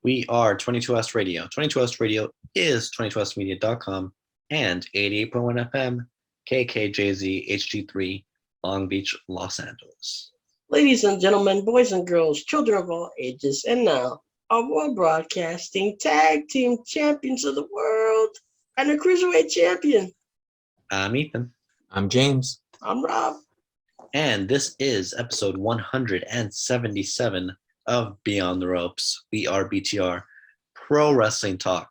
We are 22S Radio. 22S Radio is 22smedia.com and 88.1 FM KKJZ HD3 Long Beach, Los Angeles. Ladies and gentlemen, boys and girls, children of all ages, and now our World Broadcasting Tag Team Champions of the World and a Cruiserweight Champion. I'm Ethan. I'm James. I'm Rob. And this is episode 177 of Beyond the Ropes. We are BTR, Pro Wrestling Talk.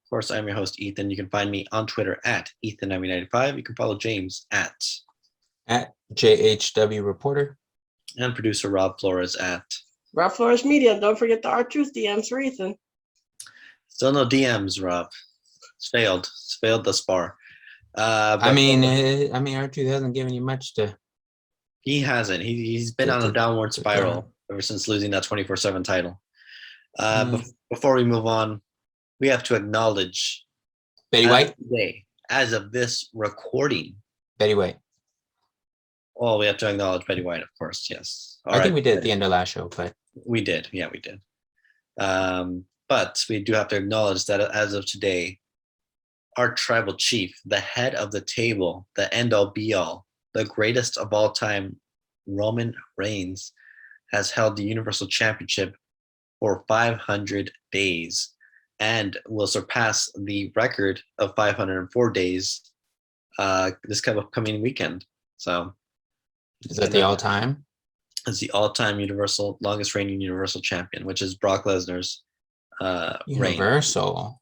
Of course, I'm your host, Ethan. You can find me on Twitter at Ethan9095. You can follow James at JHW Reporter. And producer Rob Flores at Rob Flores Media. Don't forget the R-Truth DMs for Ethan. Still no DMs, Rob. It's failed. It's failed thus far. I mean, R-Truth hasn't given you much to. He hasn't. He's been on a downward spiral ever since losing that 24/7 title. Before we move on, we have to acknowledge Betty White. Today, as of this recording, Betty White. Well, we have to acknowledge Betty White, of course. Yes. I think we did at the end of last show, but we did. Yeah, we did. But we do have to acknowledge that as of today, our tribal chief, the head of the table, the end-all be-all, the greatest of all time, Roman Reigns, has held the Universal Championship for 500 days and will surpass the record of 504 days this upcoming weekend. So, is that the all-time? It's the all-time longest reigning Universal Champion, which is Brock Lesnar's Universal. Reign.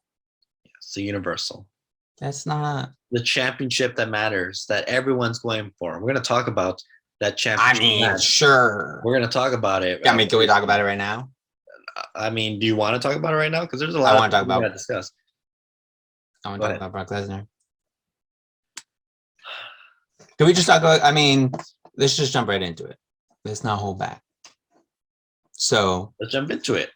Yes, the Universal. That's not the championship that matters, that everyone's going for. We're going to talk about that championship. I mean, sure. We're going to talk about it. I mean, can we talk about it right now? I mean, do you want to talk about it right now? Because there's a lot I want to talk about to discuss. I want to talk about Brock Lesnar. Can we just talk about, let's just jump right into it. Let's not hold back. So let's jump into it.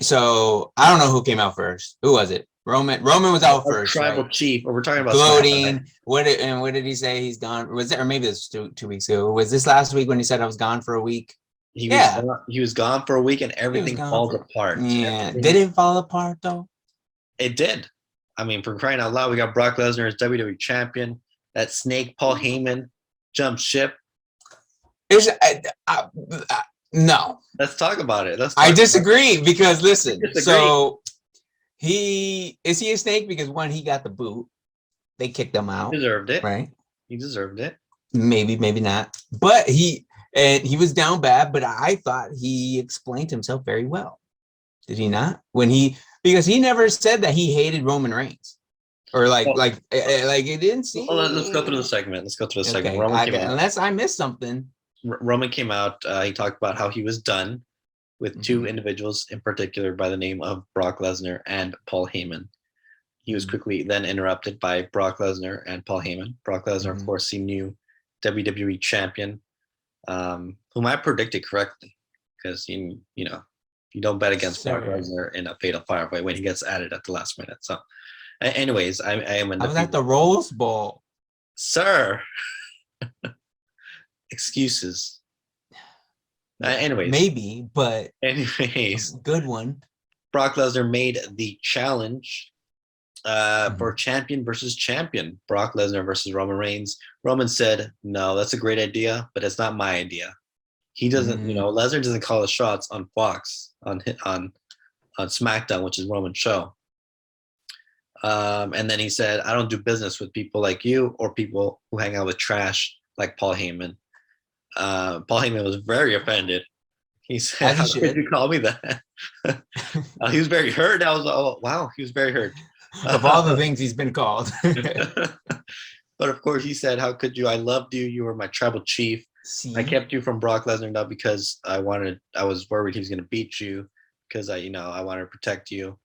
So I don't know who came out first. Who was it? Roman was out first. Tribal chief. We're talking about gloating. What did he say? He's gone. Was it, or maybe it's two weeks ago? Was this last week when he said I was gone for a week? He was gone for a week and everything falls apart. Yeah. Did it fall apart though? It did. I mean, for crying out loud, we got Brock Lesnar as WWE champion. That snake Paul Heyman jumped ship. No. Let's talk about it. I disagree because listen. So. He a snake because one, he got the boot. They kicked him out. He deserved it. Right. He deserved it. Maybe not. But he was down bad, but I thought he explained himself very well. Did he not? Because he never said that he hated Roman Reigns. Or it didn't seem. Well, let's go through the segment. Okay. Unless I missed something. Roman came out. He talked about how he was done with two individuals in particular by the name of Brock Lesnar and Paul Heyman. He was quickly then interrupted by Brock Lesnar and Paul Heyman. Brock Lesnar, of course, the new WWE champion, whom I predicted correctly because, you don't bet against Brock Lesnar in a fatal firefight when he gets added at the last minute. So, anyways, I am I was at the Rose Bowl. Sir. Excuses. Maybe, but good one. Brock Lesnar made the challenge for champion versus champion. Brock Lesnar versus Roman Reigns. Roman said, "No, that's a great idea, but it's not my idea." He doesn't, Lesnar doesn't call the shots on Fox on SmackDown, which is Roman's show. And then he said, "I don't do business with people like you or people who hang out with trash like Paul Heyman." Paul Heyman was very offended. He said, "How could you call me that?" He was very hurt. I was like, "Oh, wow." He was very hurt. Of all the things he's been called. But of course, he said, "How could you? I loved you. You were my tribal chief. See? I kept you from Brock Lesnar not because I was worried he was going to beat you because I wanted to protect you,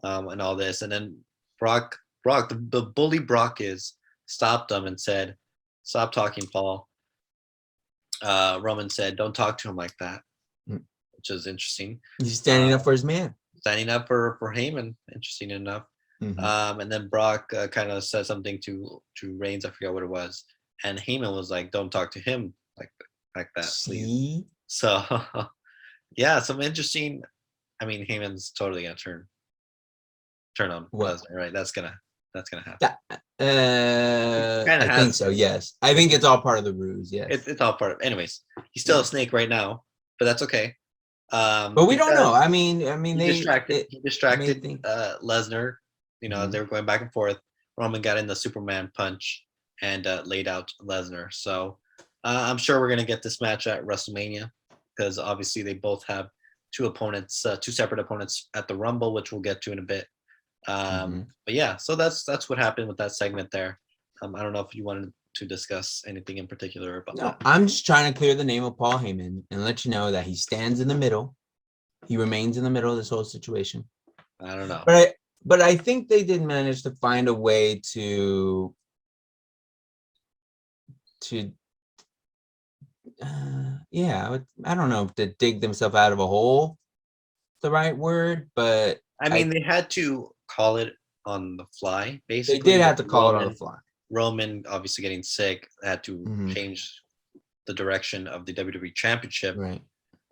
and all this." And then Brock, the bully Brock stopped him and said, "Stop talking, Paul." Roman said, "Don't talk to him like that," which is interesting. He's standing up for his man. Standing up for Heyman, interesting enough. And then Brock kind of said something to Reigns, I forgot what it was. And Heyman was like, "Don't talk to him like that, please." So, yeah, some interesting I mean, Heyman's totally gonna turn on What? Lesnar, right? That's gonna happen. I think so. Yes, I think it's all part of the ruse. Yes, It's all part of. Anyways, he's still a snake right now, but that's okay. but we don't know. I mean, He distracted Lesnar. You know, Mhm. they were going back and forth. Roman got in the Superman punch and laid out Lesnar. So I'm sure we're gonna get this match at WrestleMania because obviously they both have two separate opponents at the Rumble, which we'll get to in a bit. But yeah, so that's what happened with that segment there. I don't know if you wanted to discuss anything in particular about No, that. I'm just trying to clear the name of Paul Heyman and let you know that he stands in the middle. He remains in the middle of this whole situation. I don't know. But I think they did manage to find a way to I don't know if to dig themselves out of a hole, the right word, but I mean, they had to call it on the fly, they basically. did have to call it on the fly. Roman obviously getting sick had to Mhm. change the direction of the WWE Championship, Right.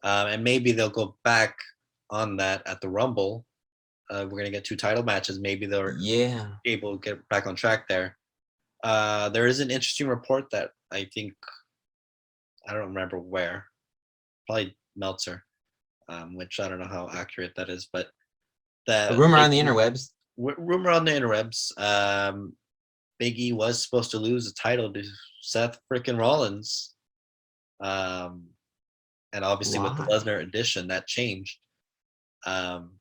And maybe they'll go back on that at the Rumble. We're gonna get two title matches. Maybe they're able to get back on track there. There is an interesting report that I think I don't remember where, probably Meltzer, which I don't know how accurate that is, but A rumor on the interwebs. Rumor on the interwebs. Big E was supposed to lose the title to Seth freaking Rollins. And obviously with the Lesnar addition, that changed.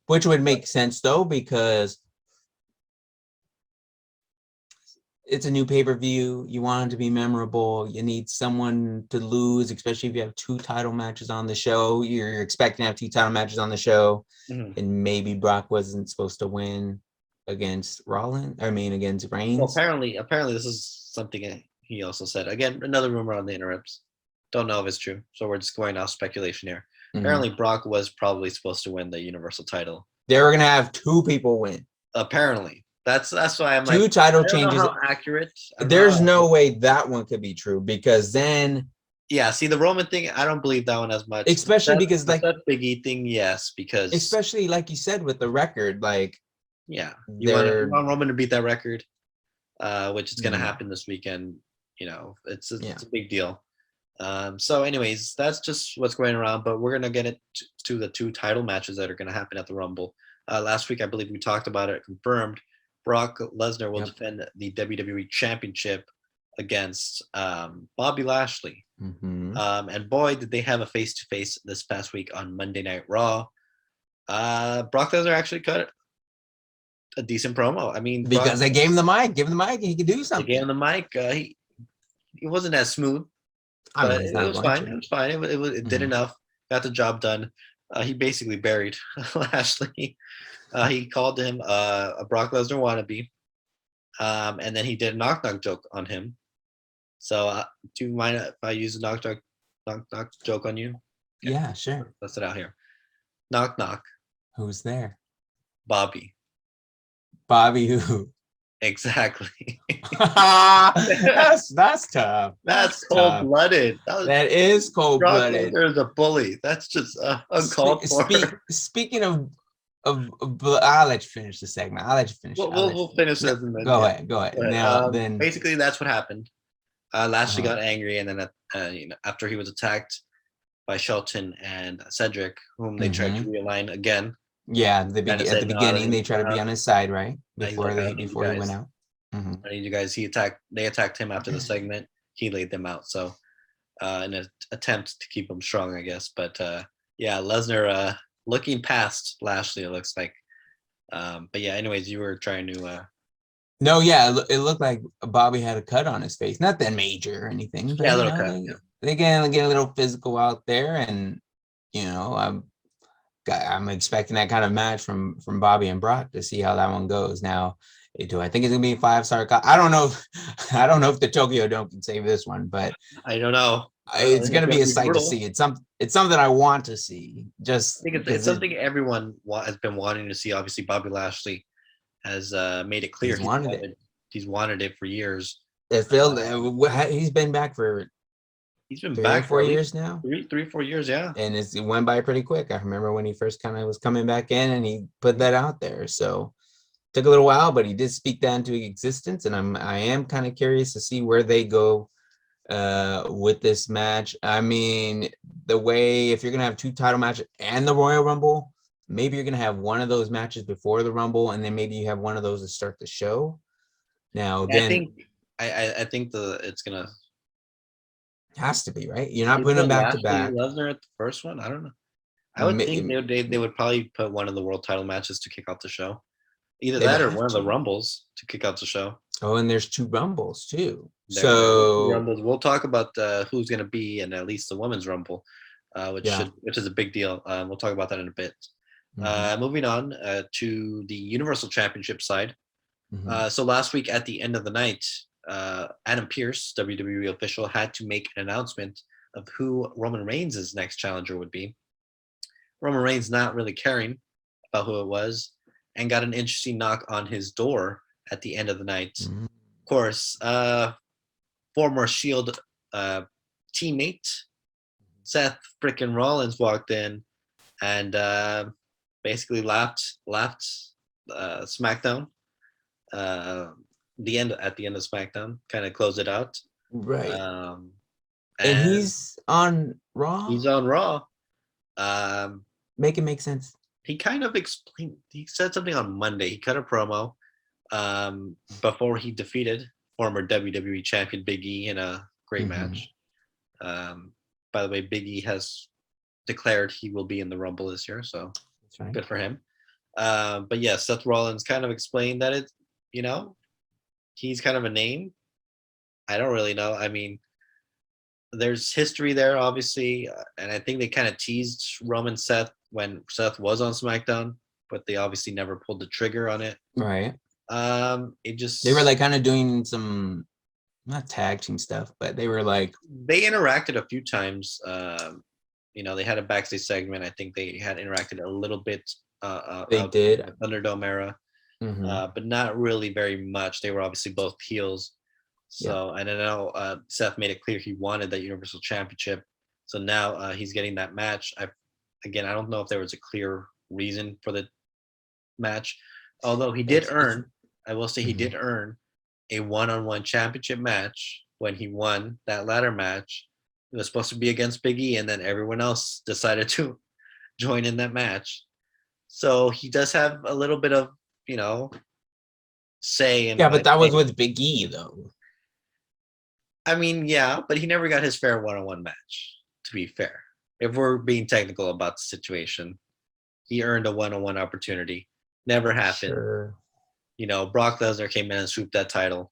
Which would make sense though, because it's a new pay-per-view. You want it to be memorable. You need someone to lose, especially if you have two title matches on the show. You're expecting to have two title matches on the show, and maybe Brock wasn't supposed to win against Reigns. Well, apparently this is something he also said. Again, another rumor on the interwebs. Don't know if it's true, so we're just going off speculation here. Apparently, Brock was probably supposed to win the Universal title. They were gonna have two people win. Apparently, that's why I'm two title changes. How accurate? There's no way that one could be true, because then. Yeah, see the Roman thing, I don't believe that one as much. Especially because that Big E thing, yes, because especially like you said with the record, like you want Roman to beat that record, which is going to happen this weekend. You know, it's a big deal. So anyways, that's just what's going around, but we're going to get it to the two title matches that are going to happen at the Rumble. Last week, I believe we talked about it, confirmed. Brock Lesnar will defend the WWE Championship against Bobby Lashley. And boy, did they have a face-to-face this past week on Monday Night Raw. Brock Lesnar actually cut a decent promo. I mean, because they gave him the mic, he could do something. They gave him the mic. He wasn't as smooth. But it was fine. It was fine. It did enough. Got the job done. He basically buried Lashley. He called him a Brock Lesnar wannabe, and then he did a knock joke on him. So, do you mind if I use a knock joke on you? Okay. Yeah, sure. Let's it out here. Knock knock. Who's there? Bobby. Bobby who? Exactly. that's tough. That's cold-blooded. That is cold-blooded. There's a bully. That's just uncalled for. Speaking of, I'll let you finish the segment. We'll finish this. Go ahead. Now then, basically that's what happened. Lashley got angry, and then after he was attacked by Shelton and Cedric, whom they tried to realign again. Yeah, at the beginning they tried to be on his side, right? Before he went out. I need you guys. They attacked him after the segment. He laid them out. So, in an attempt to keep him strong, I guess. But Lesnar looking past Lashley, it looks like. But yeah, anyways, you were trying to. No, yeah, it looked like Bobby had a cut on his face. Not that major or anything. But, a little cut. They get a little physical out there, and I'm expecting that kind of match from Bobby and Brock to see how that one goes. Now, do I think it's gonna be a 5-star? I don't know. I don't know if the Tokyo Dome can save this one, but I don't know. It's gonna be a sight to see. It's something I want to see. Just I think it's something everyone has been wanting to see. Obviously, Bobby Lashley has made it clear he's wanted it for years. It feels he's been back for He's been 3 or back 4 for at years least now. 3, 4 years, yeah. And it went by pretty quick. I remember when he first kind of was coming back in and he put that out there. So took a little while, but he did speak that into existence. And I am kind of curious to see where they go with this match. I mean, the way if you're gonna have 2 title matches and the Royal Rumble, maybe you're gonna have one of those matches before the Rumble, and then maybe you have one of those to start the show. Now again, I think it's gonna has to be right. You're not is putting them it back to Lashley back. Lesnar at the first one. I don't know. I would think they would probably put one of the world title matches to kick off the show. Either They that would or have one of the to. Rumbles to kick off the show. Oh, and there's 2 Rumbles too. There are two So Rumbles. We'll talk about who's going to be in at least the women's Rumble, which is a big deal. We'll talk about that in a bit. Moving on to the Universal Championship side. So last week at the end of the night, Adam Pearce, WWE official, had to make an announcement of who Roman Reigns' next challenger would be. Roman Reigns not really caring about who it was and got an interesting knock on his door at the end of the night. Of course, former Shield teammate Seth frickin' Rollins walked in and basically laughed SmackDown. At the end of SmackDown, kind of closed it out. right. And he's on Raw. He's on Raw. Make it make sense. He kind of explained. He said something on Monday. He cut a promo before he defeated former WWE champion Big E in a great match. By the way, Big E has declared he will be in the Rumble this year, so that's right. Good for him. But yeah, Seth Rollins kind of explained that he's kind of a name. I don't really know. I mean, there's history there, obviously, and I think they kind of teased Roman Seth when Seth was on SmackDown, but they obviously never pulled the trigger on it. Right. They were like kind of doing some not tag team stuff, but they were like they interacted a few times. They had a backstage segment. I think they had interacted a little bit. They did Thunderdome era, but not really very much. They were obviously both heels. So, and I know Seth made it clear he wanted that Universal Championship. So now he's getting that match. I don't know if there was a clear reason for the match, although he did earn. I will say he did earn a one-on-one championship match when he won that ladder match. It was supposed to be against Big E, and then everyone else decided to join in that match. So he does have a little bit of, say. In but that was with Big E, though. I mean, yeah, but he never got his fair one-on-one match, to be fair. If we're being technical about the situation, he earned a one-on-one opportunity. Never happened. Sure. Brock Lesnar came in and swooped that title.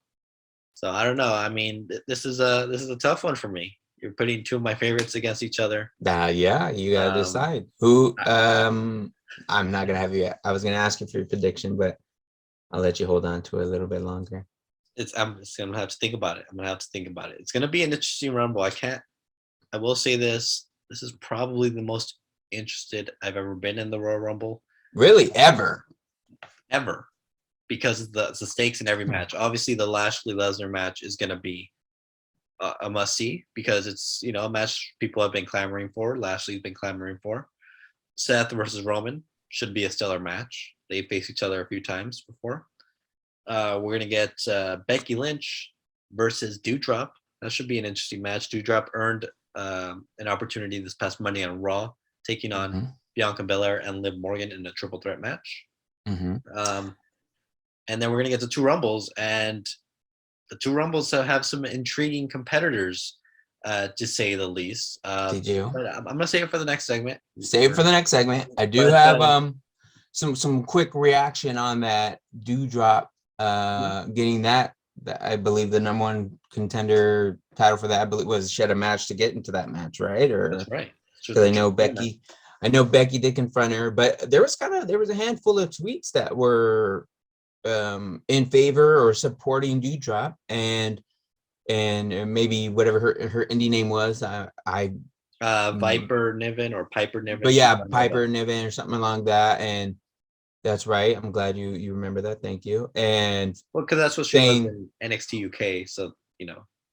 So I don't know. I mean, this is a tough one for me. You're putting 2 of my favorites against each other. Yeah, you gotta decide who. I'm not gonna have you. I was gonna ask you for your prediction, but I'll let you hold on to it a little bit longer. I'm just gonna have to think about it. It's gonna be an interesting Rumble. I will say this. This is probably the most interested I've ever been in the Royal Rumble. Really, ever, because of the stakes in every match. Obviously, the Lashley Lesnar match is gonna be a must see because it's a match people have been clamoring for. Lashley's been clamoring for. Seth versus Roman should be a stellar match. They faced each other a few times before. We're going to get Becky Lynch versus Doudrop. That should be an interesting match. Doudrop earned an opportunity this past Monday on Raw, taking on Bianca Belair and Liv Morgan in a triple threat match. And then we're going to get the 2 Rumbles, and the 2 Rumbles have some intriguing competitors, to say the least. Did you? But I'm going to save it for the next segment. Save it for the next segment. I do have some quick reaction on that Doudrop getting that I believe the number 1 contender title for that, I believe, was she had a match to get into that match, right? Or that's right. Because I know Becky did confront her, but there was a handful of tweets that were in favor or supporting Doudrop, and maybe whatever her indie name was, Viper Niven or Piper Niven. But yeah, Piper Niven or something along that, and that's right. I'm glad you remember that. Thank you. And because that's what she was in NXT UK. So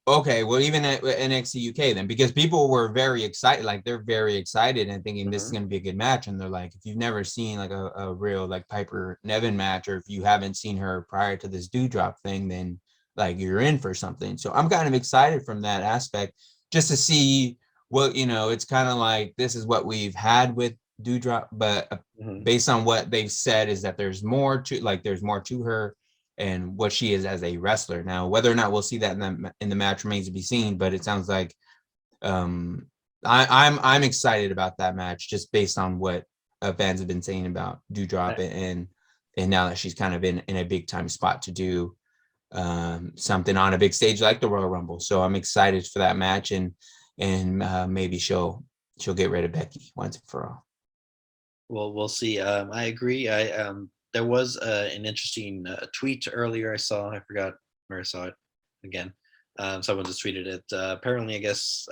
Okay, well, even at NXT UK then, because people were very excited, like they're very excited and thinking this is going to be a good match. And they're like, if you've never seen like a real like Piper Nevin match, or if you haven't seen her prior to this Dewdrop thing, then like you're in for something. So I'm kind of excited from that aspect just to see what, it's kind of like this is what we've had with Dewdrop, but based on what they've said is that there's more to her and what she is as a wrestler. Now, whether or not we'll see that in the match remains to be seen, but it sounds like I'm excited about that match just based on what fans have been saying about Dewdrop, and now that she's kind of in a big time spot to do something on a big stage like the Royal Rumble. So I'm excited for that match, and maybe she'll get rid of Becky once and for all. Well, we'll see. I agree. There was an interesting tweet earlier I saw. I forgot where I saw it again. Someone just tweeted it. Apparently, I guess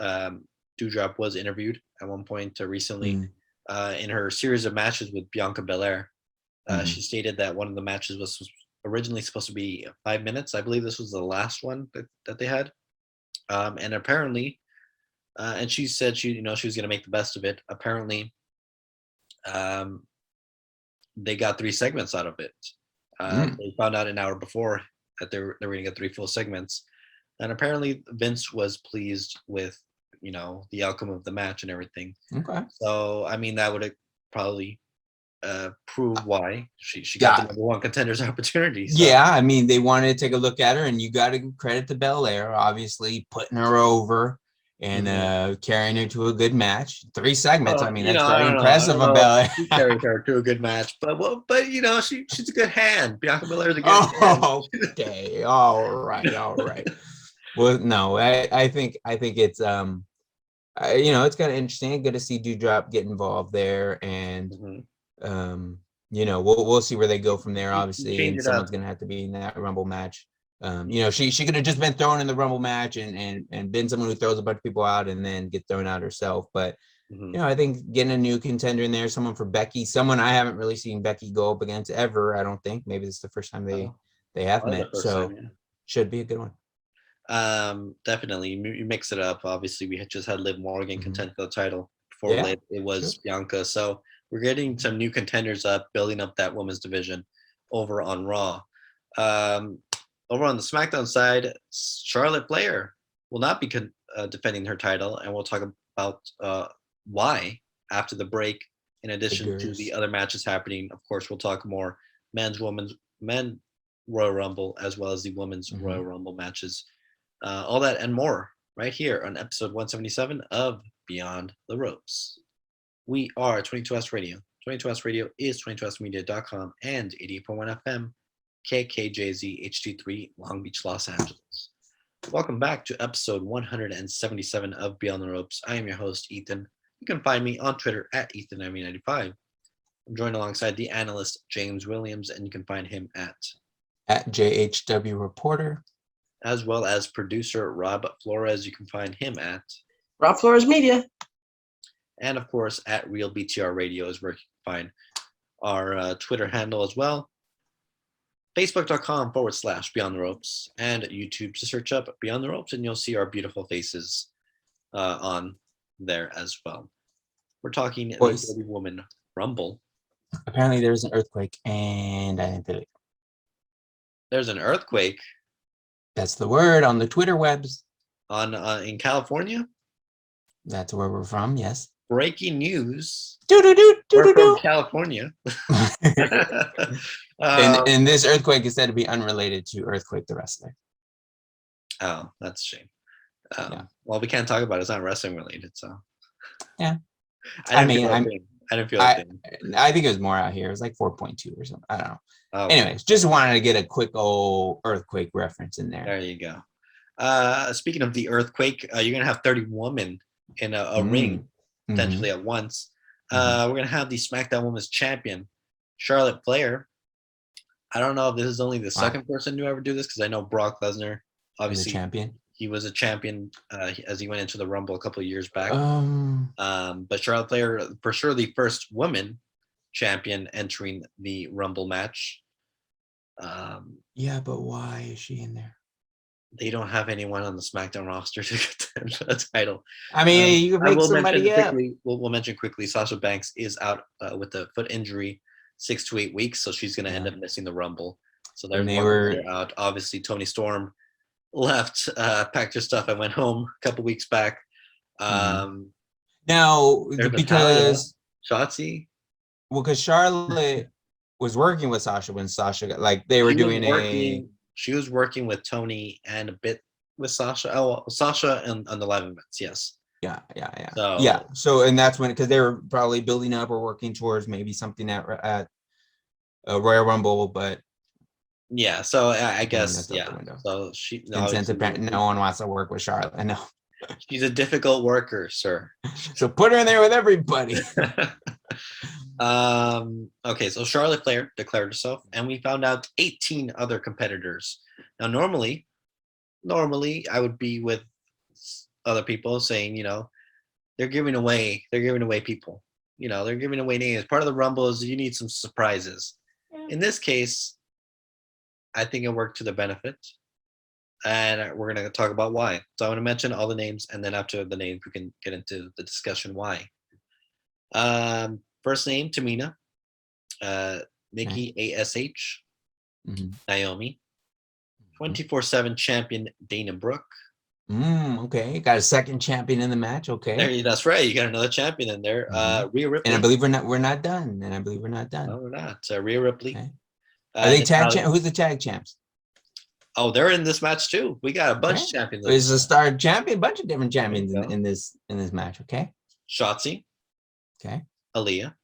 Dewdrop was interviewed at one point recently in her series of matches with Bianca Belair. She stated that one of the matches was originally supposed to be 5 minutes. I believe this was the last one that they had. And apparently, and she said she was going to make the best of it. Apparently, they got 3 segments out of it. They found out an hour before that they were going to get 3 full segments, and apparently Vince was pleased with the outcome of the match and everything. Okay. So I mean that would probably prove why she got the number 1 contender's opportunity. So. Yeah, I mean they wanted to take a look at her, and you got to credit to Belair, obviously putting her over and carrying her to a good match. 3 segments. I mean, that's very impressive of Belair. She carried her to a good match, but she's a good hand. Bianca Belair's a good hand. Okay, all right. Well, no, I think it's it's kind of interesting. Good to see Dewdrop get involved there, and we'll see where they go from there. Obviously, and someone's gonna have to be in that Rumble match. She could have just been thrown in the Rumble match and been someone who throws a bunch of people out and then get thrown out herself. But I think getting a new contender in there, someone for Becky, someone I haven't really seen Becky go up against ever. I don't think. Maybe this is the first time they have met, so should be a good one. Definitely, you mix it up. Obviously, we just had Liv Morgan contend for the title. Before Liv, it was Bianca. So we're getting some new contenders up, building up that women's division over on Raw. Over on the SmackDown side, Charlotte Flair will not be defending her title, and we'll talk about why after the break. In addition to the other matches happening, of course, we'll talk more men's Royal Rumble as well as the women's Royal Rumble matches. All that and more right here on episode 177 of Beyond the Ropes. We are 22S Radio. 22S Radio is 22smedia.com and 88.1 FM. KKJZ HD3 Long Beach, Los Angeles. Welcome back to episode 177 of Beyond the Ropes. I am your host, Ethan. You can find me on Twitter at EthanM95. I'm joined alongside the analyst James Williams, and you can find him at JHW Reporter, as well as producer Rob Flores. You can find him at Rob Flores Media, and of course at Real BTR Radio is where you can find our Twitter handle as well. Facebook.com/Beyond the Ropes, and YouTube to search up Beyond the Ropes, and you'll see our beautiful faces on there as well. We're talking the Dirty Woman Rumble. Apparently there's an earthquake, and I didn't feel it. There's an earthquake? That's the word on the Twitter webs. In California? That's where we're from, yes. Breaking news. We're from California. And this earthquake is said to be unrelated to Earthquake the Wrestler. Oh, that's a shame. Well, we can't talk about it. It's not wrestling related, so. Yeah. I didn't feel a thing. I think it was more out here. It was like 4.2 or something. I don't know. Okay. Anyways, just wanted to get a quick old earthquake reference in there. There you go. Speaking of the earthquake, you're going to have 30 women in a ring, potentially at once. We're going to have the SmackDown Women's Champion, Charlotte Flair. I don't know if this is only the second person to ever do this, because I know Brock Lesnar, obviously, he was a champion as he went into the Rumble a couple of years back. But Charlotte Flair, for sure, the first woman champion entering the Rumble match. Yeah, but why is she in there? they don't have anyone on the SmackDown roster to contend for the title. I mean, you can I make will somebody mention up. quickly. We'll mention quickly. Sasha Banks is out with a foot injury, 6 to 8 weeks, so she's going to end up missing the Rumble. So there's And they one were player out. Obviously, Tony Storm left, packed her stuff, and went home a couple weeks back. Now There's because Shotzi. well, because Charlotte was working with Sasha when Sasha got, like they were doing She was working with Tony and a bit with Sasha. Oh, Sasha and on the live events, yes. Yeah. So, So and that's when, because they were probably building up or working towards maybe something at Royal Rumble, but yeah. So I guess that's out the window. So she no one wants to work with Charlotte. I know. She's a difficult worker, sir. So put her in there with everybody. Okay, so Charlotte Flair declared herself, and we found out 18 other competitors. Now, normally I would be with other people saying, they're giving away people. They're giving away names. Part of the Rumble is you need some surprises. Yeah. In this case, I think it worked to their benefit. And we're going to talk about why. So I want to mention all the names, and then after the names, we can get into the discussion why. First name, Tamina. Nikki, ASH. Naomi. 24/7 champion, Dana Brooke. Okay. Got a second champion in the match. Okay. That's right. You got another champion in there. Rhea Ripley. And I believe we're not done. No, we're not. Rhea Ripley. Okay. Are they tag champs? Who's the tag champs? Oh, they're in this match too. We got a bunch of champions. There's a star champion, bunch of different champions in this match. Okay. Shotzi. Okay. Aaliyah.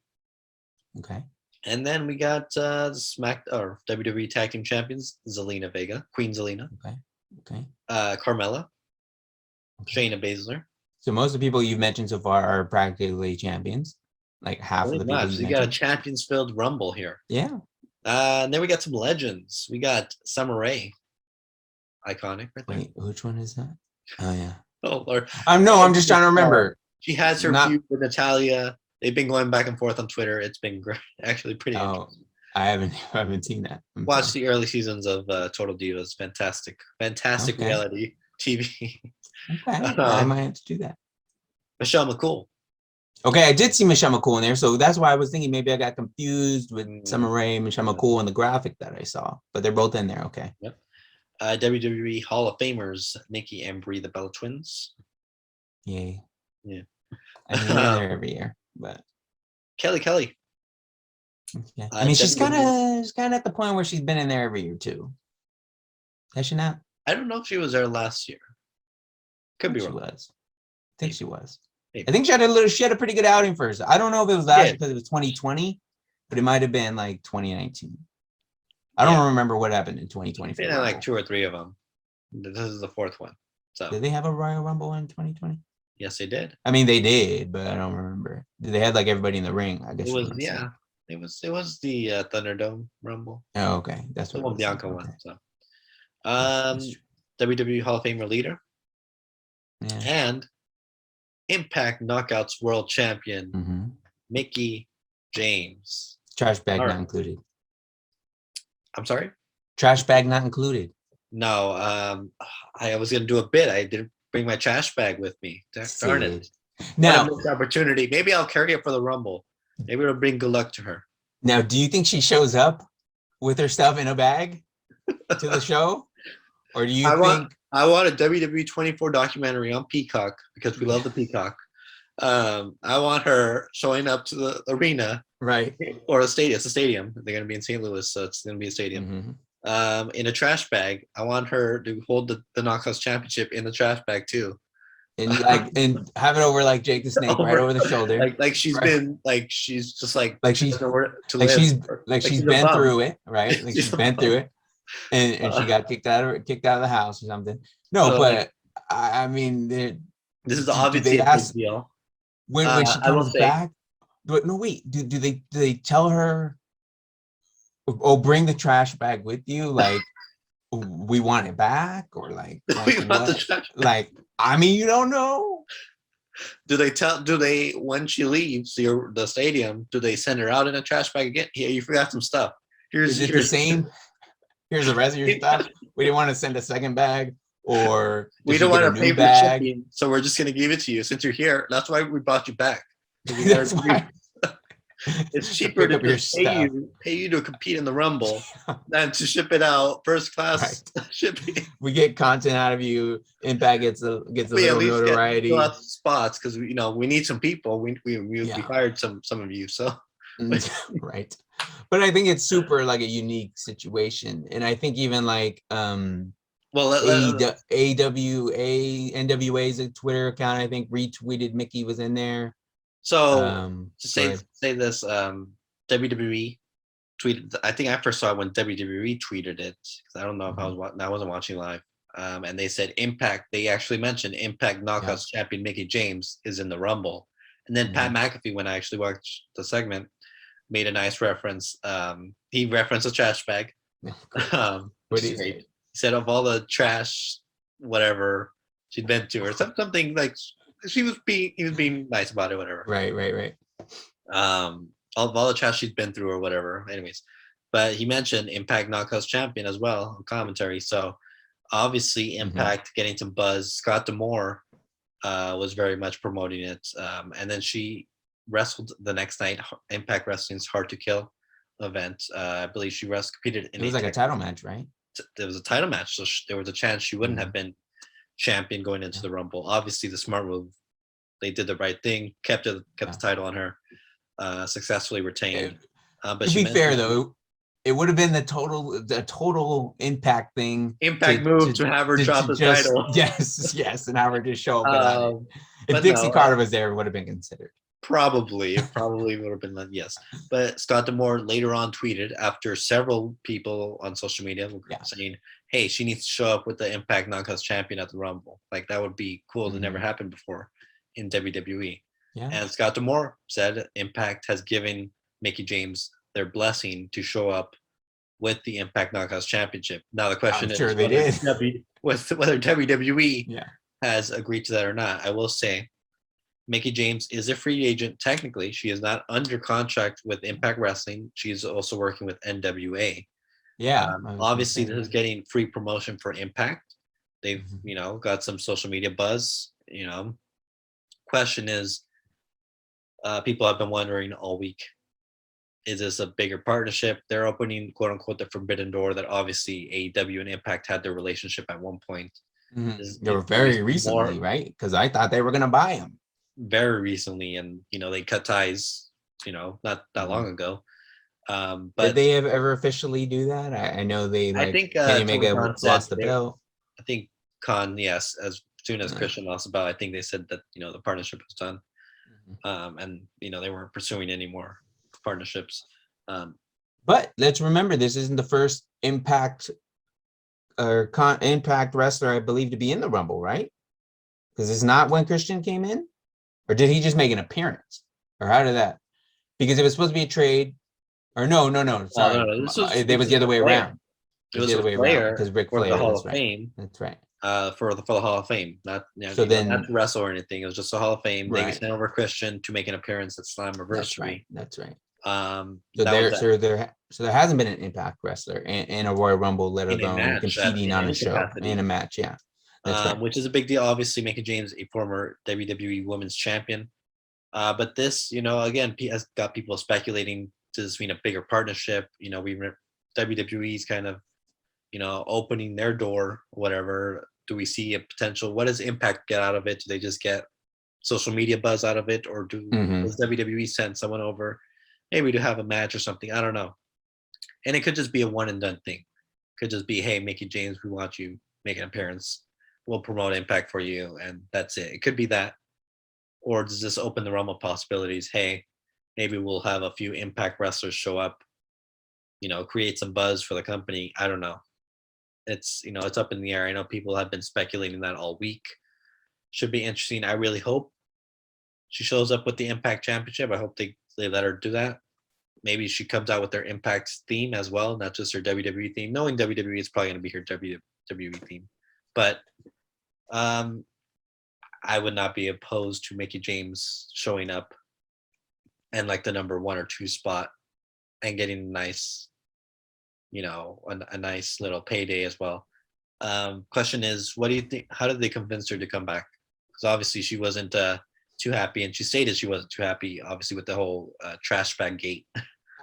Okay. And then we got WWE Tag Team Champions, Zelina Vega, Queen Zelina. Okay. Carmella. Okay. Shayna Baszler. So most of the people you've mentioned so far are practically champions. Like half of the people. You got a champions-filled Rumble here. Yeah. And then we got some legends. We got Summer Rae. Iconic right there. Wait, which one is that? Oh yeah. Oh Lord. I'm just trying to remember. She has her feud with Natalia. They've been going back and forth on Twitter. It's been great, actually pretty interesting. I haven't seen that. Watch the early seasons of Total Divas. Fantastic reality TV. Okay. I might have to do that. Michelle McCool. Okay, I did see Michelle McCool in there, so that's why I was thinking maybe I got confused with Summer Rae and Michelle McCool in the graphic that I saw, but they're both in there. Okay. Yep. WWE Hall of Famers, Nikki and Brie, the Bella Twins. Yay. Yeah. I mean, they're there every year, but Kelly. Yeah. I mean, she's kind of at the point where she's been in there every year too. Has she not? I don't know if she was there last year. Could be wrong. She was. I think she was. Maybe. I think she had a pretty good outing first. I don't know if it was last because it was 2020, but it might have been like 2019. I don't remember what happened in 2020. They had like 2 or 3 of them. This is the 4th one. So did they have a Royal Rumble in 2020? Yes, they did. I mean, they did, but I don't remember. They had like everybody in the ring. I guess it was It was the Thunderdome Rumble. Oh, okay, that's the what one Bianca won. So, WWE Hall of Famer leader, and Impact Knockouts World Champion Mickie James. Trash bag not included. I'm sorry. Trash bag not included. No, I was gonna do a bit. I didn't bring my trash bag with me. Darn it! Now, missed opportunity. Maybe I'll carry it for the Rumble. Maybe it'll bring good luck to her. Now, do you think she shows up with her stuff in a bag to the show? Or do you think... I want a WWE 24 documentary on Peacock because we love the Peacock. I want her showing up to the arena. Right. Or a stadium. It's a stadium. They're going to be in St. Louis, so it's going to be a stadium. In a trash bag. I want her to hold the Knockouts Championship in the trash bag too. And have it over like Jake the Snake, right over the shoulder. Like she's been like she's just like she's been through it, right? Like she's been through it, and she got kicked out of the house or something. No, but I mean, this is obviously a big deal. When she comes back, but no, wait, do they tell her? Oh, bring the trash bag with you, like. We want it back, or like we want the trash bag. Like, I mean, you don't know. Do they when she leaves the stadium, do they send her out in a trash bag again? Here, you forgot some stuff. Is it the same? Here's the rest of your stuff. We didn't want to send a second bag. or We does don't she get want a to pay new for bag? shipping, so we're just gonna give it to you since you're here. That's why we brought you back. That's why. It's To cheaper pick to up your just stuff. pay you to compete in the Rumble than to ship it out first class shipping. We get content out of you. Impact gets a We little at least get notoriety. fill out spots because we need some people. We Yeah. hired some of you, so Right. But I think it's super like a unique situation. And I think even like well NWA's a Twitter account, I think retweeted Mickey was in there. so to Go ahead. say this WWE tweeted. I think I first saw it when WWE tweeted it because I don't know if I wasn't watching live. And they said Impact. They actually mentioned Impact Knockouts champion Mickey James is in the Rumble, and then Pat McAfee, when I actually watched the segment, made a nice reference. He referenced a trash bag. What Which is is great. it? He said of all the trash, whatever she'd been to, or something like he was being nice about it, whatever. Right. Of all the trash she's been through or whatever. Anyways, but he mentioned Impact Knockouts champion as well on commentary. So obviously Impact getting some buzz. Scott D'Amore was very much promoting it, and then she wrestled the next night. Impact Wrestling's Hard to Kill event. I believe she competed in It was like a title match, right? There was a title match, so there was a chance she wouldn't have been champion going into the Rumble. Obviously, the smart move. They did the right thing, kept the title on her, successfully retained. But to be fair, though, it would have been the total Impact thing. Impact move to have her drop the title. Yes, and have her just show up without it. If Dixie Carter was there, it would have been considered. Probably would have been yes. But Scott D'Amore later on tweeted after several people on social media saying, "Hey, she needs to show up with the Impact Knockouts champion at the Rumble. Like that would be cool. That never happened before in WWE." Yeah. And Scott D'Amore said Impact has given Mickey James their blessing to show up with the Impact Knockouts Championship. Now the question is whether WWE has agreed to that or not. I will say Mickey James is a free agent. Technically, she is not under contract with Impact Wrestling. She's also working with NWA. Yeah. Obviously, this is getting free promotion for Impact. They've, got some social media buzz. Question is, people have been wondering all week, is this a bigger partnership? They're opening, quote unquote, the forbidden door that obviously AEW and Impact had their relationship at one point. They were very recently, right? Because I thought they were going to buy him. Very recently, and they cut ties, not that long ago. But did they ever officially do that? I know they I think Kenny Omega lost the belt. I think Khan, yes, as soon as Christian lost the belt, I think they said that the partnership was done, and they weren't pursuing any more partnerships. But let's remember, this isn't the first Impact or Impact wrestler, I believe, to be in the Rumble, right? Because it's not when Christian came in. Or did he just make an appearance? Or how did that? Because it was supposed to be a trade. Or no. Sorry. It was the other way around. It was the other way around. Because Ric Flair. The Hall of Fame. That's right. For the Hall of Fame. Not, so then, not to wrestle or anything. It was just the Hall of Fame. Right. They sent over Christian to make an appearance at Slammiversary. That's right. So there hasn't been an Impact wrestler in a Royal Rumble, let alone competing on a show in a match. Yeah. Right. Which is a big deal. Obviously, Mickey James, a former WWE Women's Champion. But this, again, has got people speculating, does this mean a bigger partnership? WWE's kind of, opening their door, whatever. Do we see a potential? What does Impact get out of it? Do they just get social media buzz out of it? Or does WWE send someone over, maybe to have a match or something? I don't know. And it could just be a one and done thing. Could just be, hey, Mickey James, we want you make an appearance. We'll promote Impact for you, and that's it. It could be that. Or does this open the realm of possibilities? Hey, maybe we'll have a few Impact wrestlers show up, create some buzz for the company. I don't know. It's, it's up in the air. I know people have been speculating that all week. Should be interesting. I really hope she shows up with the Impact Championship. I hope they let her do that. Maybe she comes out with their Impact theme as well, not just her WWE theme. Knowing WWE is probably going to be her WWE theme. But I would not be opposed to Mickey James showing up and like the number 1 or 2 spot and getting a nice, a nice little payday as well. Question is, what do you think? How did they convince her to come back? Because obviously she wasn't too happy, and she stated she wasn't too happy, obviously, with the whole trash bag gate.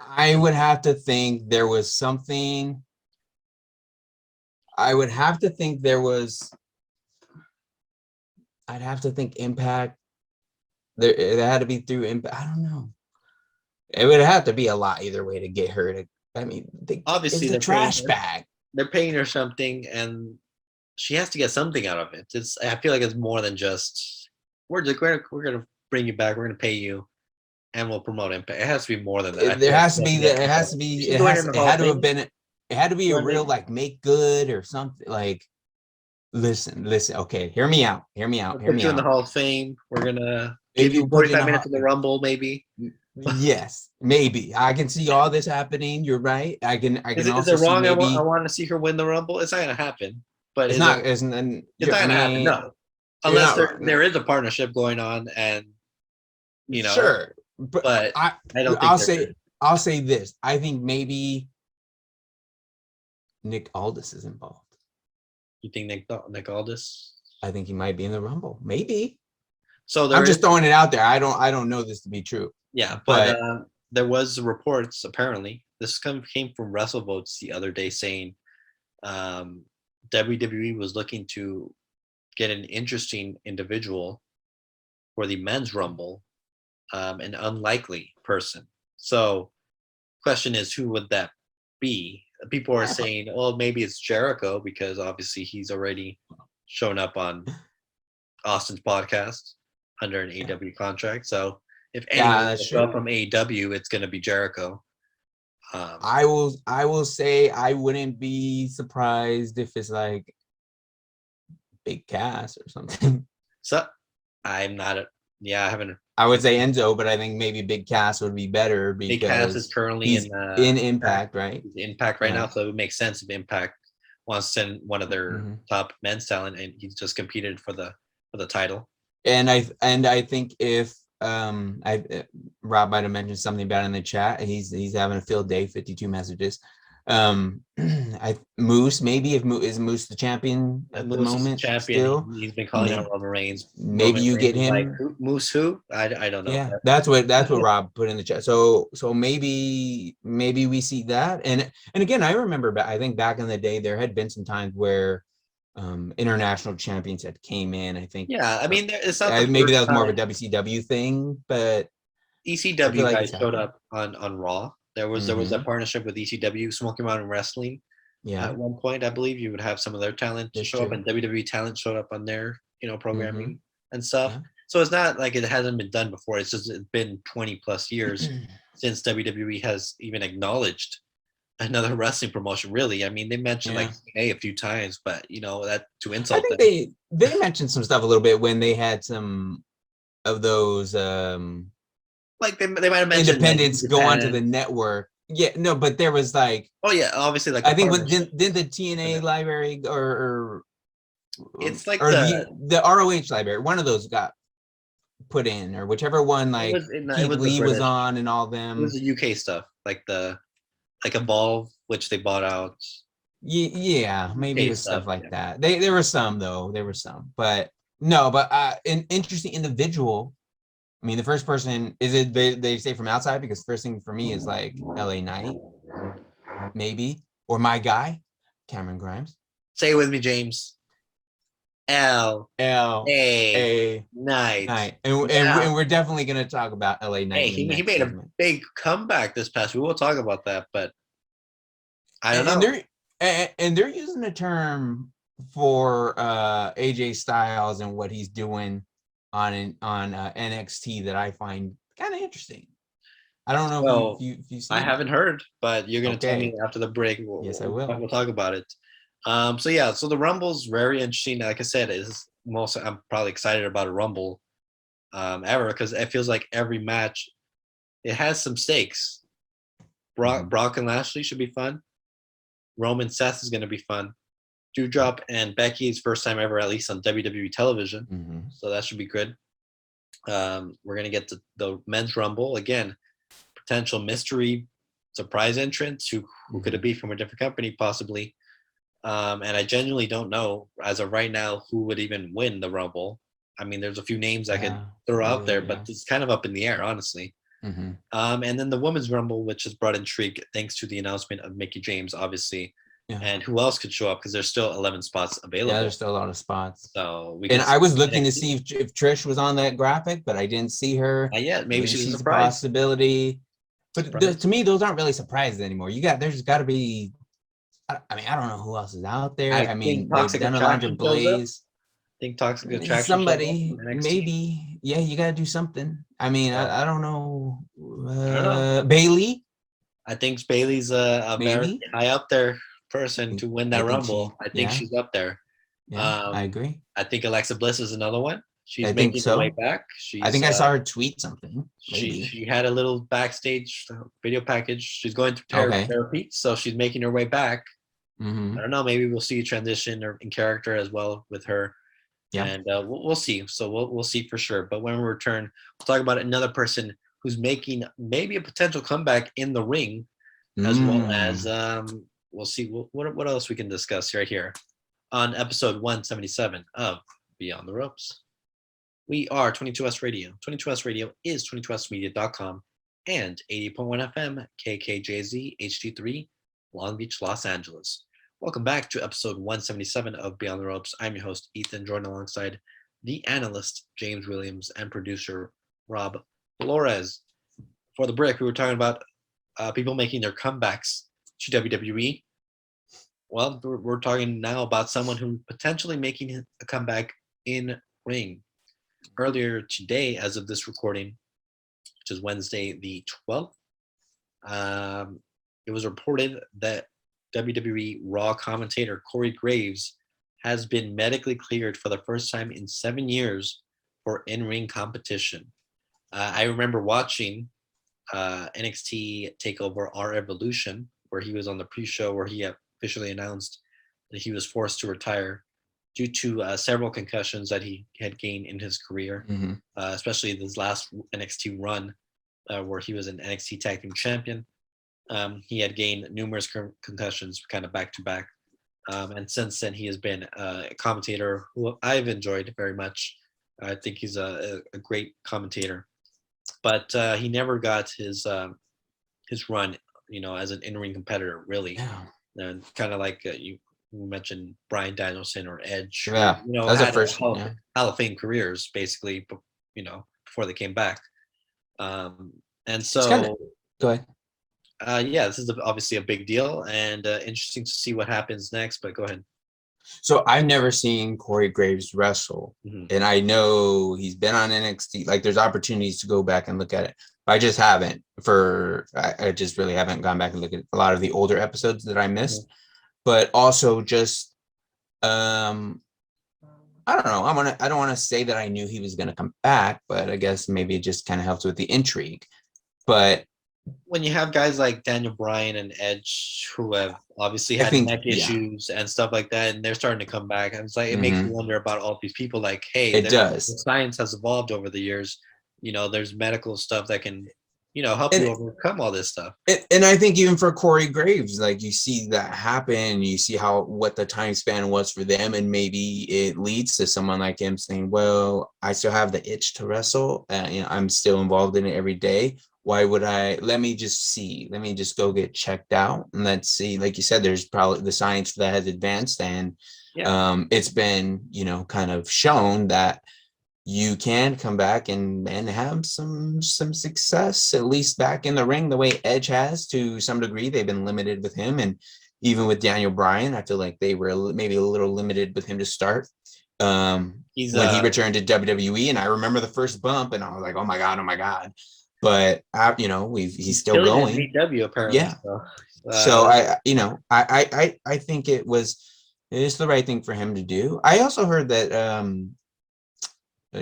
I would have to think there was something. I would have to think there was. I'd have to think Impact. There, it had to be through Impact. I don't know. It would have to be a lot either way to get her to. I mean, Obviously, it's a trash bag. They're paying her something, and she has to get something out of it. I feel like it's more than just we're gonna bring you back. We're gonna pay you, and we'll promote Impact. It has to be more than that. There has to be that. It has to be. It had to have been. It had to be a real like make good or something like. Listen. Okay, hear me out. Put you in the Hall of Fame. We're gonna give you put 45 minutes in the Rumble, maybe. Yes, maybe. I can see all this happening. You're right. I can Is it wrong? I want to see her win the Rumble. It's not gonna happen. But it's not. It's not gonna happen. No, unless there is a partnership going on, and sure. But I don't. Think I'll say this. I think maybe Nick Aldis is involved. You think Nick Aldis? I think he might be in the Rumble. Maybe. So I'm just throwing it out there. I don't know this to be true. Yeah, but there was reports. Apparently, this came from WrestleVotes the other day saying WWE was looking to get an interesting individual for the men's Rumble, an unlikely person. So, question is, who would that be? People are saying, "Oh, maybe it's Jericho because obviously he's already shown up on Austin's podcast under an AEW contract." So, if anyone show up from AEW, it's going to be Jericho. I will say I wouldn't be surprised if it's like Big Cass or something. So, I'm not. I haven't. I would say Enzo, but I think maybe Big Cass would be better because Big Cass is currently in Impact, right? He's Impact right now, so it would make sense if Impact wants to send one of their top men's talent, and he's just competed for the title. And I think if Rob might have mentioned something about it in the chat. He's having a field day, 52 messages. Moose, maybe if Moose the champion at the moment, still he's been calling out Roman Reigns. Maybe you get him. Like, Moose who? I don't know. Yeah, that's what Rob put in the chat. So maybe we see that. And again, I remember, I think back in the day there had been some times where international champions had came in. I think. Yeah, I mean, it's not. Maybe that was more of a WCW thing, but ECW guys showed up on Raw. There was a partnership with ECW, Smoky Mountain Wrestling. Yeah. At one point, I believe you would have some of their talent show up, and WWE talent showed up on their programming and stuff. Yeah. So it's not like it hasn't been done before. It's been 20 plus years since WWE has even acknowledged another wrestling promotion. Really, I mean, they mentioned like TNA a few times, but that to insult. I think they mentioned some stuff a little bit when they had some of those. Like they might have mentioned independents go onto the network. Yeah, no, but there was like. Oh yeah, obviously like. I think did the TNA library or it's like the ROH library. One of those got put in, or whichever one. Like Keith Lee was on, and all them. It was the UK stuff, like Evolve, which they bought out. Yeah, maybe it was stuff like that. There were some though. There were some, but no, but an interesting individual. I mean, the first person is it they say from outside, because first thing for me is like LA Knight, maybe, or my guy, Cameron Grimes. Say it with me, James. LA Knight. And we're definitely gonna talk about LA Knight. Hey, he made a big comeback this past week. We'll talk about that, but I don't know. And they're using a term for AJ Styles and what he's doing on NXT that I find kind of interesting. I don't know if you've seen. I haven't heard, but you're going to tell me after the break. Yes, I will. We'll talk about it. So the Rumble's very interesting. Like I said, I'm probably excited about a Rumble ever, because it feels like every match it has some stakes. Brock and Lashley should be fun. Roman Seth is going to be fun. Doudrop and Becky's first time ever, at least on WWE television. So that should be good. We're going to get to the men's Rumble. Again, potential mystery surprise entrance. Who could it be from a different company, possibly? And I genuinely don't know as of right now who would even win the Rumble. I mean, there's a few names I could throw out there, but it's kind of up in the air, honestly. And then the Women's Rumble, which has brought intrigue thanks to the announcement of Mickie James, obviously. Yeah. And who else could show up? Because there's still 11 spots available. Yeah, there's still a lot of spots. So I was looking to see if Trish was on that graphic, but I didn't see her. Not yet. Maybe she's a possibility. But to me, those aren't really surprises anymore. There's got to be. I mean, I don't know who else is out there. I mean, they've done Alundra Blaze. I think Toxic Attraction. Somebody, maybe. Yeah, you got to do something. I mean, I don't know. Bailey. I think Bailey's a very high up there person to win that Rumble. I think she's up there. Yeah, I agree. I think Alexa Bliss is another one. She's making her way back. I think I saw her tweet something. She had a little backstage video package. She's going through therapy, so she's making her way back. I don't know. Maybe we'll see a transition or in character as well with her. Yeah, and we'll see. So we'll see for sure. But when we return, we'll talk about another person who's making maybe a potential comeback in the ring, as well as we'll see what else we can discuss right here on episode 177 of Beyond the Ropes. We are 22S Radio. 22S Radio is 22smedia.com and 80.1 FM KKJZ HD3 Long Beach, Los Angeles. Welcome back to episode 177 of Beyond the Ropes. I'm your host, Ethan, joined alongside the analyst, James Williams, and producer, Rob Flores. For the break, we were talking about people making their comebacks to WWE. Well, we're talking now about someone who potentially making a comeback in ring. Earlier today, as of this recording, which is Wednesday the 12th, it was reported that WWE Raw commentator Corey Graves has been medically cleared for the first time in 7 years for in-ring competition. I remember watching NXT TakeOver Our Evolution, where he was on the pre-show where he officially announced that he was forced to retire due to several concussions that he had gained in his career, especially this last NXT run where he was an NXT Tag Team Champion. He had gained numerous concussions kind of back to back. And since then, he has been a commentator who I've enjoyed very much. I think he's a great commentator. But he never got his run, as an in-ring competitor, really. Yeah. And kind of like you mentioned Bryan Danielson or Edge. Yeah, that's the first Hall of Fame careers, basically, before they came back. And so, go ahead. This is obviously a big deal and interesting to see what happens next, but go ahead. So I've never seen Corey Graves wrestle, and I know he's been on NXT. Like, there's opportunities to go back and look at it. But I just haven't. I just really haven't gone back and looked at a lot of the older episodes that I missed. But also just, I don't know. I don't want to say that I knew he was going to come back, but I guess maybe it just kind of helps with the intrigue. But when you have guys like Daniel Bryan and Edge who have obviously had neck issues and stuff like that, and they're starting to come back, and it's like it makes me wonder about all these people. Like, hey, it does. The science has evolved over the years. There's medical stuff that can, help you overcome all this stuff. And I think even for Corey Graves, like, you see that happen, you see what the time span was for them, and maybe it leads to someone like him saying, well, I still have the itch to wrestle, I'm still involved in it every day. Why would let me just go get checked out and let's see. Like you said, there's probably the science for that has advanced, and it's been, kind of shown that you can come back and have some success, at least back in the ring, the way Edge has to some degree. They've been limited with him, and even with Daniel Bryan, I feel like they were maybe a little limited with him to start. When he returned to WWE, and I remember the first bump, and I was like, oh my God. But he's still going. VW apparently. Yeah. So I think it is the right thing for him to do. I also heard that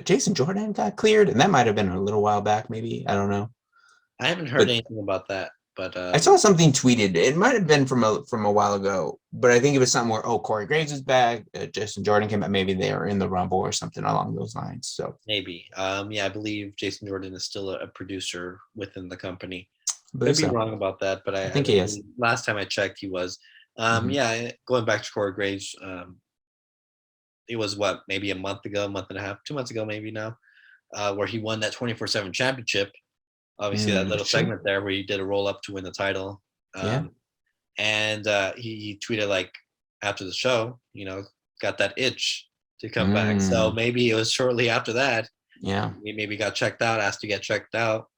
Jason Jordan got cleared, and that might have been a little while back. Maybe, I don't know. I haven't heard anything about that. But I saw something tweeted. It might have been from a while ago, but I think it was something where Corey Graves is back, Jason Jordan came back. Maybe they are in the Rumble or something along those lines. So maybe, I believe Jason Jordan is still a producer within the company. Could be wrong about that, but I think he is. Last time I checked, he was. Yeah, going back to Corey Graves, it was maybe a month ago, month and a half, 2 months ago, maybe now, where he won that 24/7 championship. Obviously, that little segment there where he did a roll up to win the title. And he tweeted like after the show, got that itch to come back. So maybe it was shortly after that. Yeah. He maybe got checked out, asked to get checked out,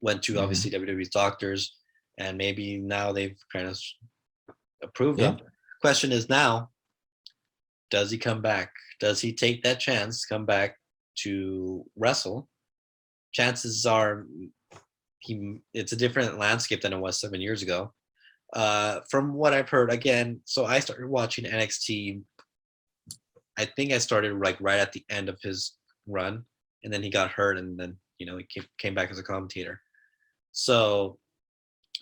went to obviously WWE's doctors, and maybe now they've kind of approved him. Question is now, does he come back? Does he take that chance, come back to wrestle? Chances are it's a different landscape than it was 7 years ago. From what I've heard, again, so I started watching NXT. I think I started like right at the end of his run, and then he got hurt, and then he came back as a commentator. So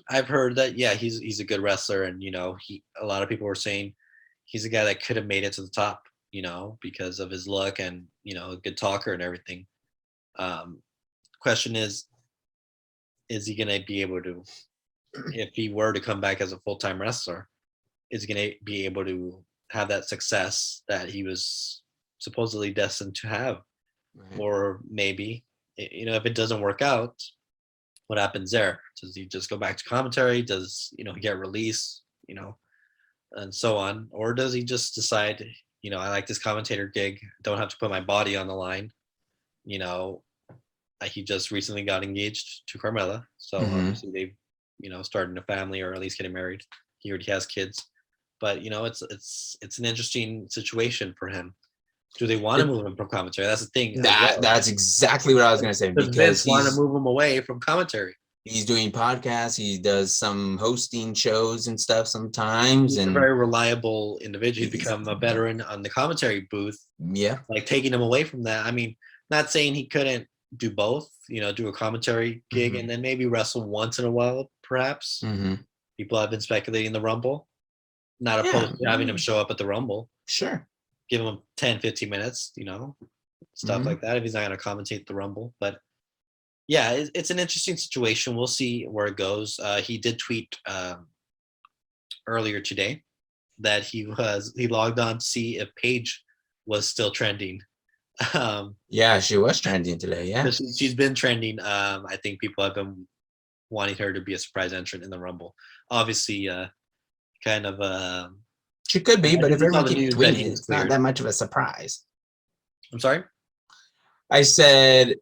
I've heard that he's a good wrestler, and a lot of people were saying he's a guy that could have made it to the top, because of his look and a good talker and everything. Question is he gonna be able to, if he were to come back as a full-time wrestler, is he gonna be able to have that success that he was supposedly destined to have? Right. Or maybe, if it doesn't work out, what happens there? Does he just go back to commentary? Does he get released? And so on, or does he just decide, I like this commentator gig, don't have to put my body on the line? He just recently got engaged to Carmella, so obviously they've starting a family, or at least getting married. He already has kids, but it's an interesting situation for him. Do they want to move him from commentary? That's the thing. That's exactly what I was going to say, because he want to move him away from commentary. He's doing podcasts. He does some hosting shows and stuff sometimes. He's a very reliable individual. He's become a veteran on the commentary booth. Yeah. Like taking him away from that. I mean, not saying he couldn't do both, do a commentary gig and then maybe wrestle once in a while, perhaps. People have been speculating the Rumble. Not opposed to having him show up at the Rumble. Sure. Give him 10, 15 minutes, stuff like that, if he's not going to commentate the Rumble. But yeah, it's an interesting situation. We'll see where it goes. He did tweet earlier today that he logged on to see if Paige was still trending. Yeah, she was trending today. Yeah, she's been trending. I think people have been wanting her to be a surprise entrant in the Rumble. Obviously, kind of. She could be, but if everyone keeps tweeting, it's not that much of a surprise. I'm sorry? I said,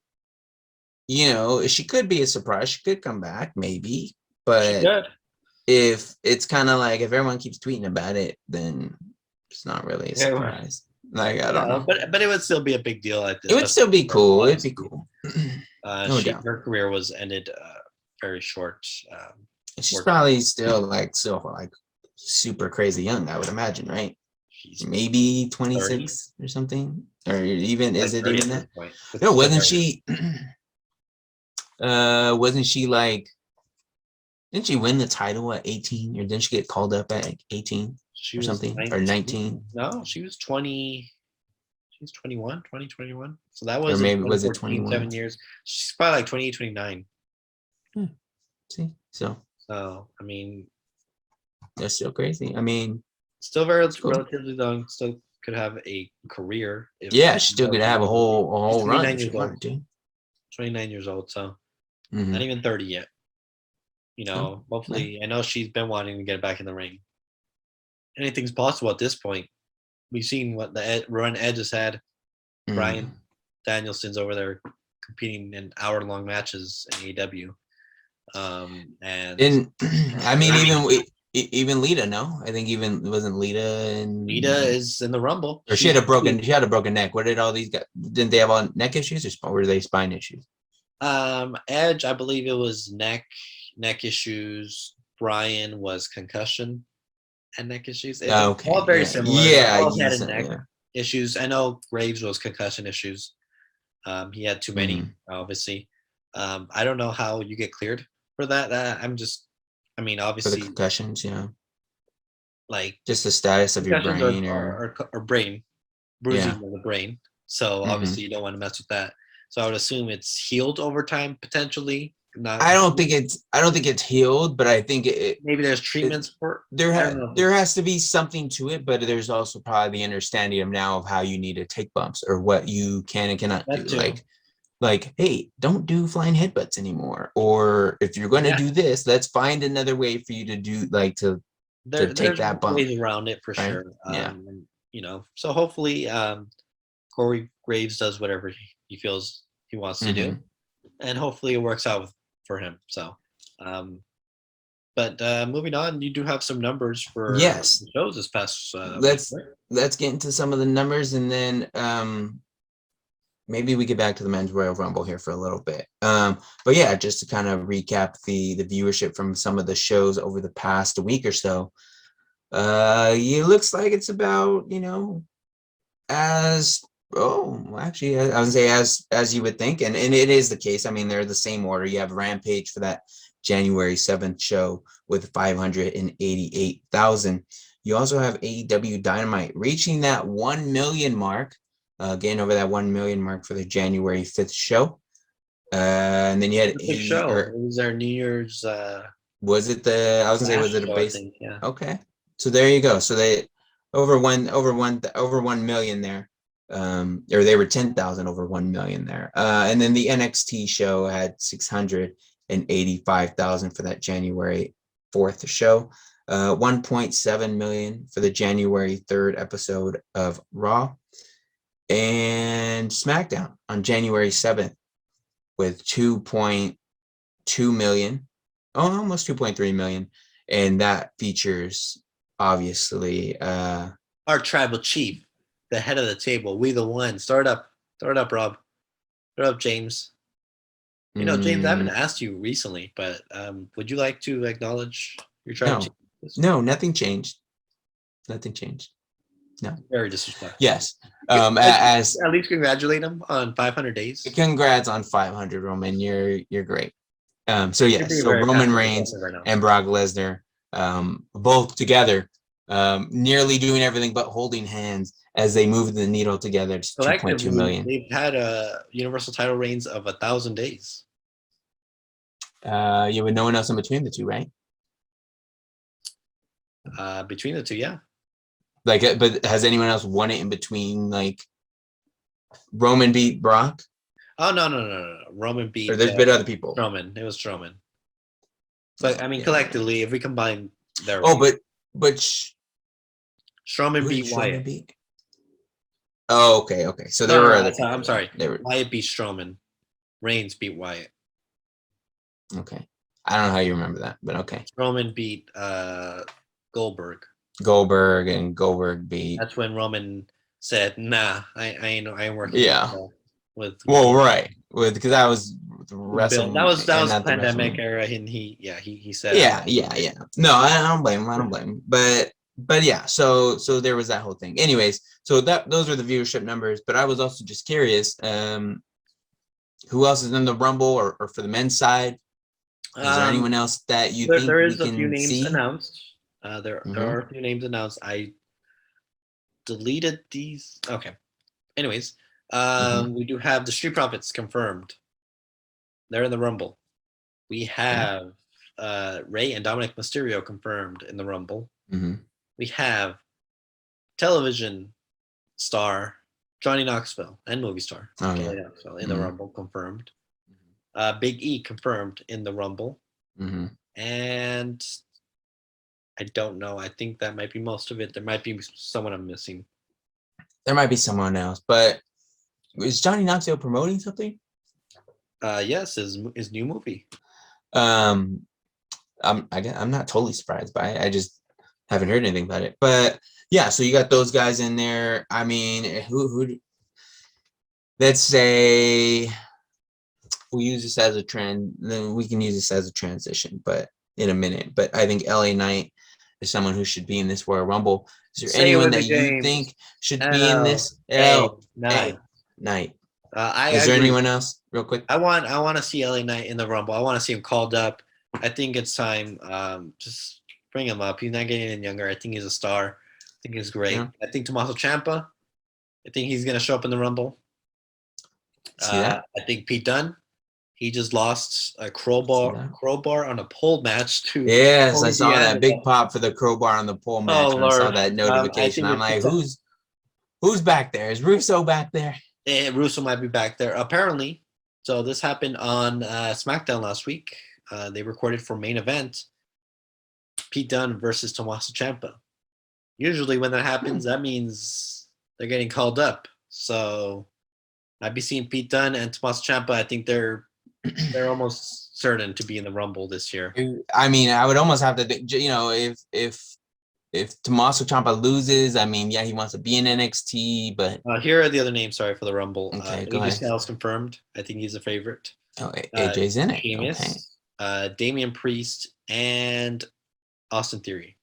she could be a surprise. She could come back, maybe. But if it's kind of like, if everyone keeps tweeting about it, then it's not really a surprise. Like, I don't know. But it would still be a big deal. It would still be cool. It'd be cool. Her career was ended very short. She's probably still super crazy young, I would imagine, right? Maybe 26 30. Or something, or even is it even that? No, wasn't she? Wasn't she like? Didn't she win the title at 18, or didn't she get called up at 18 or something, 19. Or 19? No, she was 20. She was 21, 2021. So that was, or maybe was it 21? 7 years. She's probably like 28, 29. See, so I mean. That's still crazy. I mean, still very relatively young. Still could have a career. She still could have a whole run. 29 years old, so not even 30 yet. Hopefully, I know she's been wanting to get back in the ring. Anything's possible at this point. We've seen what the run Edge has had. Bryan Danielson's over there competing in hour-long matches in AEW. Even Lita, no? I think wasn't Lita and Lita is in the Rumble. Or she had a broken neck. What did all these guys, didn't they have all neck issues, or were they spine issues? Edge, I believe it was neck issues. Bryan was concussion and neck issues. Okay. All very similar. Yeah. All head and neck issues. I know Graves was concussion issues. He had too many, obviously. I don't know how you get cleared for that. Obviously for the concussions, like just the status of your brain or brain bruising of the brain. So obviously you don't want to mess with that. So I would assume it's healed over time potentially. not I don't think it's healed, but I think maybe there's treatments for there I don't know. there has to be something to it, but there's also probably the understanding of now of how you need to take bumps or what you can and cannot That do. too. Like, hey, don't do flying headbutts anymore. Or if you're going to do this, let's find another way for you to do to take There's that bump. ways around it for right? sure. Yeah. And, so hopefully Corey Graves does whatever he feels he wants to do, and hopefully it works out for him. So, but moving on, you do have some numbers for Yes. the shows this past Let's week, right? let's get into some of the numbers, and then maybe we get back to the men's Royal Rumble here for a little bit. But yeah, just to kind of recap the viewership from some of the shows over the past week or so. It looks like it's about, actually, I would say as you would think, and it is the case. I mean, they're the same order. You have Rampage for that January 7th show with 588,000. You also have AEW Dynamite reaching that 1 million mark, getting over that 1 million mark for the January 5th show. And then you had Big show. It was our New Year's. Was it I was gonna say, was it a base? Think, yeah. Okay, so there you go. So they over 1 million there, or they were 10,000 over 1 million there. And then the NXT show had 685,000 for that January 4th show. 1.7 million for the January 3rd episode of Raw, and SmackDown on January 7th with 2.2 million. Almost 2.3 million, and that features obviously our tribal chief, the head of the table. We the one. Start up, Rob. Start up, James. James, I haven't asked you recently, but would you like to acknowledge your tribal chief? No, nothing changed. Nothing changed. No. Very disrespectful. Yes. As at least congratulate him on 500 days. Congrats on 500, Roman. You're great. So yes, so Roman Reigns and Brock Lesnar, both together, nearly doing everything but holding hands as they move the needle together to 2.2 million. They've had a universal title reigns of 1,000 days. With no one else in between the two, right? Between the two, yeah. But has anyone else won it in between? Like Roman beat Brock? Oh no! Roman beat. Or there's been other people. Strowman. It was Strowman. But I mean, collectively, if we combine their. But Strowman beat Wyatt. Oh, okay. So there were other. I'm sorry. Wyatt beat Strowman. Reigns beat Wyatt. Okay, I don't know how you remember that, but okay. Strowman beat Goldberg. And Goldberg beat. That's when Roman said, "Nah, I ain't working." Yeah. Because I was wrestling. That was pandemic era, and he said. Yeah. No, I don't blame him. But yeah, so there was that whole thing. Anyways, so those were the viewership numbers. But I was also just curious, who else is in the Rumble or for the men's side? Is there anyone else that you think there is we a few can names see? Announced? There are a few names announced. I deleted these. Okay. Anyways, we do have the Street Profits confirmed. They're in the Rumble. We have Rey and Dominic Mysterio confirmed in the Rumble. We have television star Johnny Knoxville and movie star Knoxville in the Rumble confirmed. Big E confirmed in the Rumble. And I don't know. I think that might be most of it. There might be someone I'm missing. There might be someone else, but is Johnny Knoxville promoting something? Yes, his new movie. I'm not totally surprised by it. I just haven't heard anything about it. But yeah, so you got those guys in there. I mean, who? Let's say we use this as a trend. Then we can use this as a transition, but in a minute. But I think LA Knight is someone who should be in this Royal Rumble. Is there anyone that you think should be in this? Knight. Is there anyone else? Real quick. I want to see LA Knight in the Rumble. I want to see him called up. I think it's time. Just bring him up. He's not getting any younger. I think he's a star. I think he's great. Yeah. I think Tommaso Ciampa. I think he's gonna show up in the Rumble. I think Pete Dunne. He just lost a See crowbar on a pole match to. Yes, I saw Louisiana. that big pop for the crowbar on the pole match. Oh When I saw Lord! that I notification, think I'm like, who's back there? Is Russo back there? Russo might be back there apparently. So this happened on SmackDown last week. They recorded for main event. Pete Dunne versus Tommaso Ciampa. Usually when that happens, that means they're getting called up. So I'd be seeing Pete Dunne and Tommaso Ciampa. I think they're almost certain to be in the Rumble this year. I mean, I would almost have to, if Tommaso Ciampa loses, I mean, yeah, he wants to be in NXT, but Here are the other names. Sorry for the Rumble. Okay, go AJ ahead. Styles confirmed. I think he's a favorite. AJ's in it. Sheamus, Damian Priest, and Austin Theory.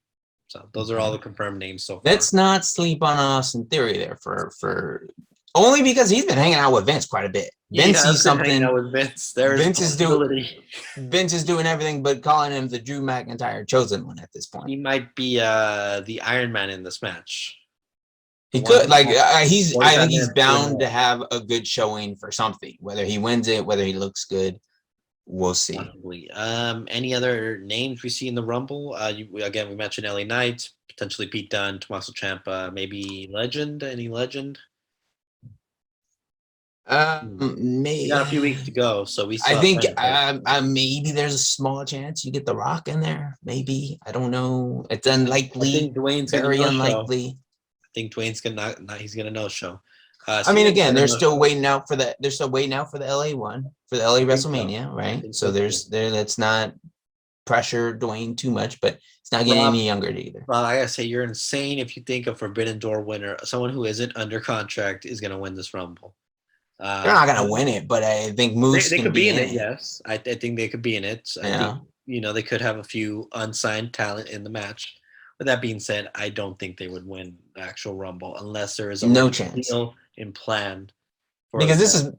So those are all the confirmed names so far. Let's not sleep on Austin Theory there for only because he's been hanging out with Vince quite a bit. Vince sees something. With Vince. Vince is doing everything but calling him the Drew McIntyre chosen one at this point. He might be the Iron Man in this match. He could I think he's bound to have a good showing for something. Whether he wins it, whether he looks good, we'll see. Possibly. Any other names we see in the Rumble? Again, we mentioned LA Knight, potentially Pete Dunne, Tommaso Ciampa, maybe Legend. Any Legend? Maybe We got a few weeks to go, so we. I think maybe there's a small chance you get The Rock in there. Maybe, I don't know. It's unlikely. I think Dwayne's very unlikely. I think Dwayne's gonna he's gonna no show. I mean, again, they're still waiting out for the LA one, for the LA WrestleMania, right? So let's not pressure Dwayne too much, but it's not getting any younger either. Well, I gotta say, you're insane if you think a Forbidden Door winner, someone who isn't under contract, is gonna win this Rumble. They're not gonna win it, but I think Moose they can could be in it. Yes, I think they could be in it. Yeah. I think, they could have a few unsigned talent in the match. With that being said, I don't think they would win the actual Rumble unless there is no chance deal in plan. Because this is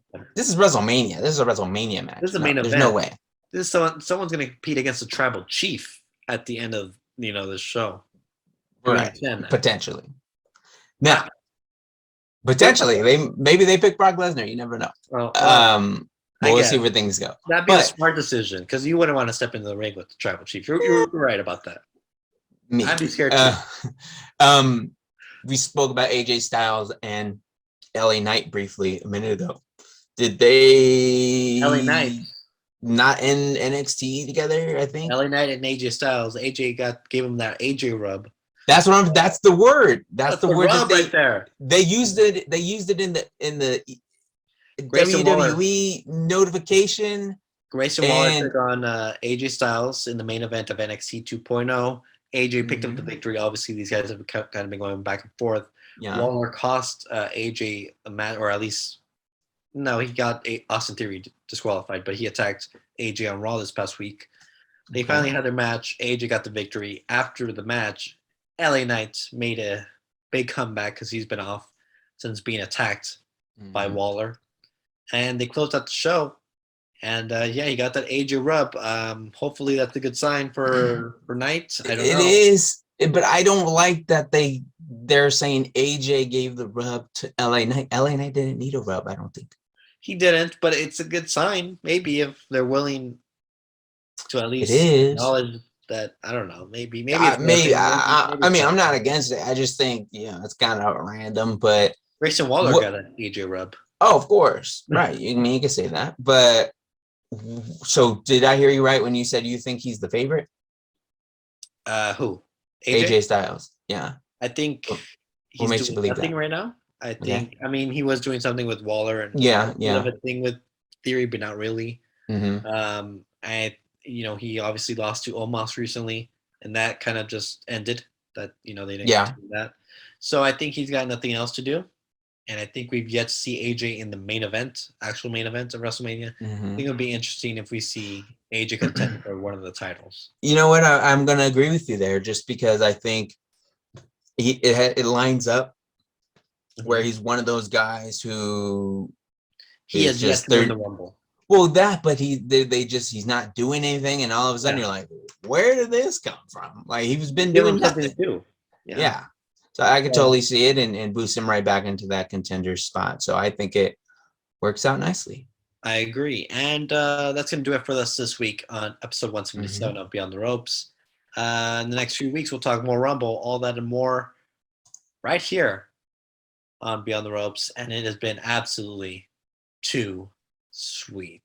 WrestleMania. This is a WrestleMania match. This is a main event. There's no way. This is someone's going to compete against the Tribal Chief at the end of this show. Right. Potentially. Now, potentially maybe they pick Brock Lesnar. You never know. We'll see where things go. That'd be a smart decision because you wouldn't want to step into the ring with the Tribal Chief. You're right about that. I'd be scared too. We spoke about AJ Styles and LA Knight briefly a minute ago. Did they LA Knight not in NXT together? I think LA Knight and AJ Styles. AJ gave him that AJ rub. That's the word. That's the word rub right there. They used it in the WWE notification. Grayson Waller took on AJ Styles in the main event of NXT 2.0. AJ picked up the victory. Obviously, these guys have kind of been going back and forth. Yeah. Waller cost AJ a match, or at least he got Austin Theory disqualified, but he attacked AJ on Raw this past week. They finally had their match. AJ got the victory. After the match, LA Knight made a big comeback because he's been off since being attacked by Waller, and they closed out the show. And he got that AJ rub. Hopefully that's a good sign for Knight. I don't know. It is, but I don't like that they're saying AJ gave the rub to LA Knight. LA Knight didn't need a rub, I don't think. He didn't, but it's a good sign. Maybe if they're willing to at least acknowledge that. I don't know. Maybe. I mean, I'm not against it. I just think it's kind of random. But Grayson Waller got an AJ rub. Oh, of course, right. You can say that, but. So did I hear you right when you said you think he's the favorite? Who? AJ Styles. Yeah. I think what makes you believe that right now. I think. I mean, he was doing something with Waller and a thing with Theory, but not really. Mm-hmm. He obviously lost to Omos recently, and that kind of just ended. That they didn't do that. So I think he's got nothing else to do. And I think we've yet to see AJ in the actual main event of WrestleMania. I think it'll be interesting if we see AJ contend for one of the titles. You know what? I'm going to agree with you there, just because I think it lines up where he's one of those guys who he has just win the Rumble. Well, but he's not doing anything, and all of a sudden you're like, where did this come from? Like he's been doing nothing to do. Yeah. So I could totally see it and boost him right back into that contender spot. So I think it works out nicely. I agree. And that's going to do it for us this week on episode 177 of Beyond the Ropes. In the next few weeks, we'll talk more Rumble, all that and more right here on Beyond the Ropes. And it has been absolutely too sweet.